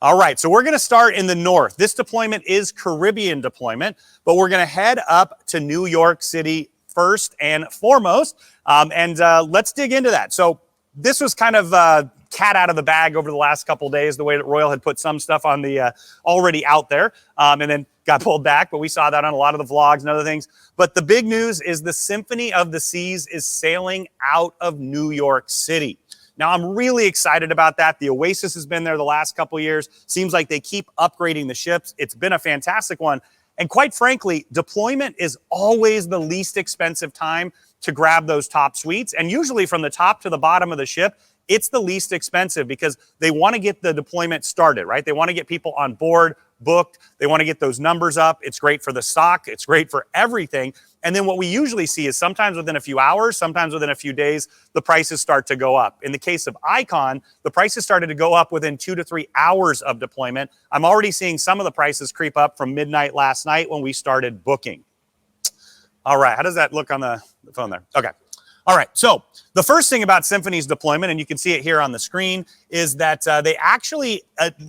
All right, so we're going to start in the north. This deployment is Caribbean deployment, but we're going to head up to New York City first and foremost, let's dig into that. So this was kind of cat out of the bag over the last couple days, the way that Royal had put some stuff on the already out there, and then got pulled back, but we saw that on a lot of the vlogs and other things. But the big news is the Symphony of the Seas is sailing out of New York City. Now, I'm really excited about that. The Oasis has been there the last couple of years. Seems like they keep upgrading the ships. It's been a fantastic one. And quite frankly, deployment is always the least expensive time to grab those top suites. And usually from the top to the bottom of the ship, it's the least expensive because they want to get the deployment started, right? They want to get people on board, booked. They want to get those numbers up. It's great for the stock. It's great for everything. And then what we usually see is sometimes within a few hours, sometimes within a few days, the prices start to go up. In the case of Icon, the prices started to go up within 2 to 3 hours of deployment. I'm already seeing some of the prices creep up from midnight last night when we started booking. All right, how does that look on the phone there? Okay. All right, so the first thing about Symphony's deployment, and you can see it here on the screen, is that they actually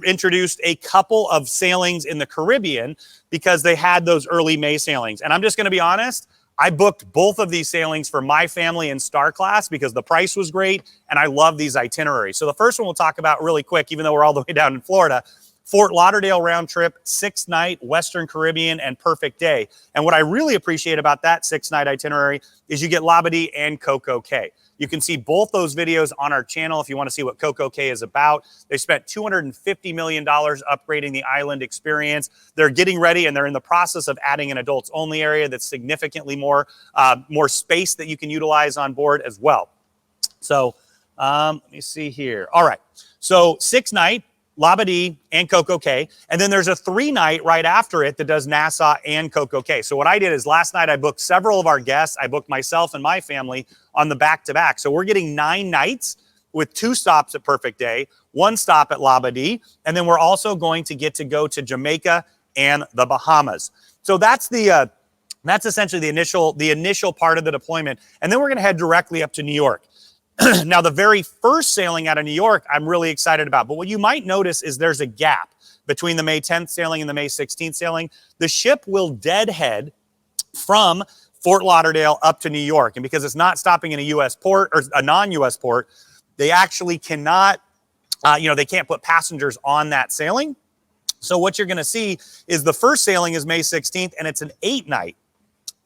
introduced a couple of sailings in the Caribbean because they had those early May sailings. And I'm just going to be honest, I booked both of these sailings for my family in Star Class because the price was great, and I love these itineraries. So the first one we'll talk about really quick, even though we're all the way down in Florida, Fort Lauderdale round trip, 6-night, Western Caribbean, and perfect day. And what I really appreciate about that 6-night itinerary is you get Labadee and Coco Cay. You can see both those videos on our channel if you want to see what Coco Cay is about. They spent $250 million upgrading the island experience. They're getting ready and they're in the process of adding an adults only area that's significantly more space that you can utilize on board as well. So let me see here. All right, so 6-night, Labadee and Coco Cay, and then there's a 3-night right after it that does Nassau and Coco Cay. So what I did is last night I booked several of our guests. I booked myself and my family on the back-to-back. So we're getting 9 nights with 2 stops at Perfect Day, 1 stop at Labadee, and then we're also going to get to go to Jamaica and the Bahamas. So that's essentially the initial part of the deployment, and then we're going to head directly up to New York. Now, the very first sailing out of New York, I'm really excited about. But what you might notice is there's a gap between the May 10th sailing and the May 16th sailing. The ship will deadhead from Fort Lauderdale up to New York. And because it's not stopping in a U.S. port or a non-U.S. port, they actually cannot, they can't put passengers on that sailing. So what you're going to see is the first sailing is May 16th, and it's an 8-night.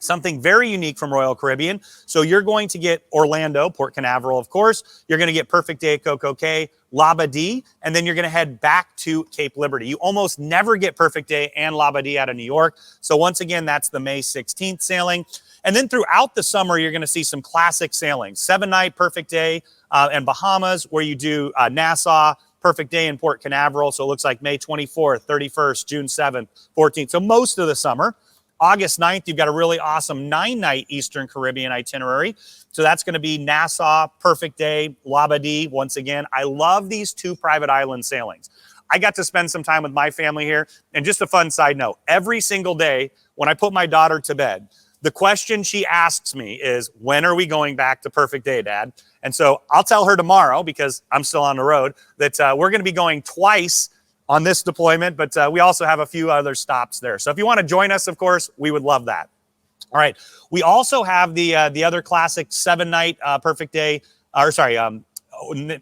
Something very unique from Royal Caribbean. So you're going to get Orlando, Port Canaveral, of course. You're going to get Perfect Day at Coco Cay, Labadee, and then you're going to head back to Cape Liberty. You almost never get Perfect Day and Labadee out of New York. So once again, that's the May 16th sailing. And then throughout the summer, you're going to see some classic sailings. 7-night Perfect Day and Bahamas, where you do Nassau, Perfect Day in Port Canaveral. So it looks like May 24th, 31st, June 7th, 14th. So most of the summer. August 9th, you've got a really awesome 9-night Eastern Caribbean itinerary. So that's going to be Nassau, Perfect Day, Labadee. Once again, I love these 2 private island sailings. I got to spend some time with my family here. And just a fun side note, every single day when I put my daughter to bed, the question she asks me is, when are we going back to Perfect Day, Dad? And so I'll tell her tomorrow, because I'm still on the road, that we're going to be going twice on this deployment, but we also have a few other stops there. So if you want to join us, of course, we would love that. All right. We also have the other classic 7-night Perfect Day,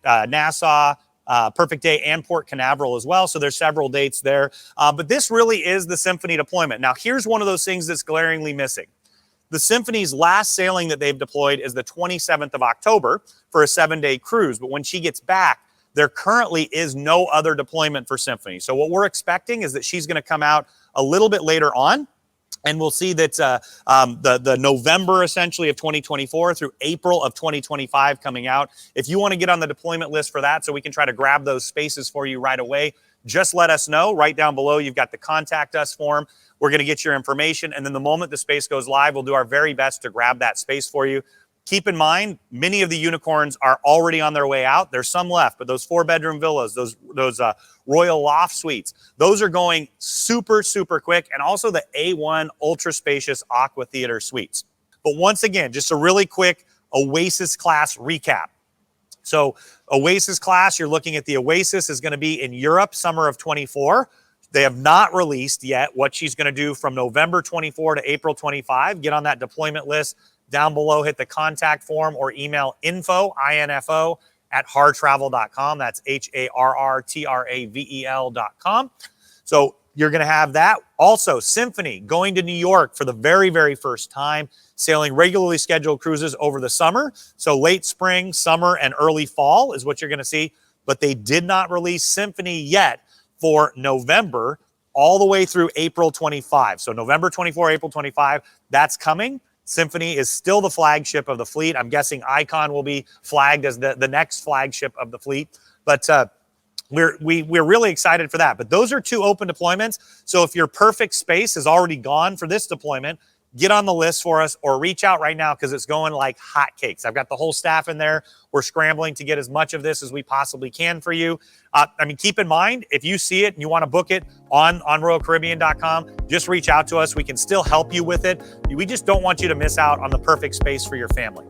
Nassau, Perfect Day, and Port Canaveral as well. So there's several dates there. But this really is the Symphony deployment. Now, here's one of those things that's glaringly missing. The Symphony's last sailing that they've deployed is the 27th of October for a 7-day cruise. But when she gets back, there currently is no other deployment for Symphony. So what we're expecting is that she's going to come out a little bit later on, and we'll see that the November, essentially, of 2024 through April of 2025 coming out. If you want to get on the deployment list for that so we can try to grab those spaces for you right away, just let us know. Right down below, you've got the Contact Us form. We're going to get your information, and then the moment the space goes live, we'll do our very best to grab that space for you. Keep in mind, many of the unicorns are already on their way out. There's some left, but those 4-bedroom villas, those Royal Loft Suites, those are going super, super quick. And also the A1 ultra spacious Aqua Theater Suites. But once again, just a really quick Oasis class recap. So Oasis class, you're looking at the Oasis is going to be in Europe, summer of 24. They have not released yet what she's going to do from November 24 to April 25. Get on that deployment list down below, hit the contact form or email info, I-N-F-O, at hartravel.com. That's HARRTRAVEL.com. So you're going to have that. Also, Symphony going to New York for the very, very first time, sailing regularly scheduled cruises over the summer. So late spring, summer, and early fall is what you're going to see. But they did not release Symphony yet for November all the way through April 25. So November 24, April 25, that's coming. Symphony is still the flagship of the fleet. I'm guessing Icon will be flagged as the next flagship of the fleet. But we're really excited for that. But those are 2 open deployments. So if your perfect space is already gone for this deployment, get on the list for us or reach out right now because it's going like hotcakes. I've got the whole staff in there. We're scrambling to get as much of this as we possibly can for you. Keep in mind, if you see it and you want to book it on RoyalCaribbean.com, just reach out to us. We can still help you with it. We just don't want you to miss out on the perfect space for your family.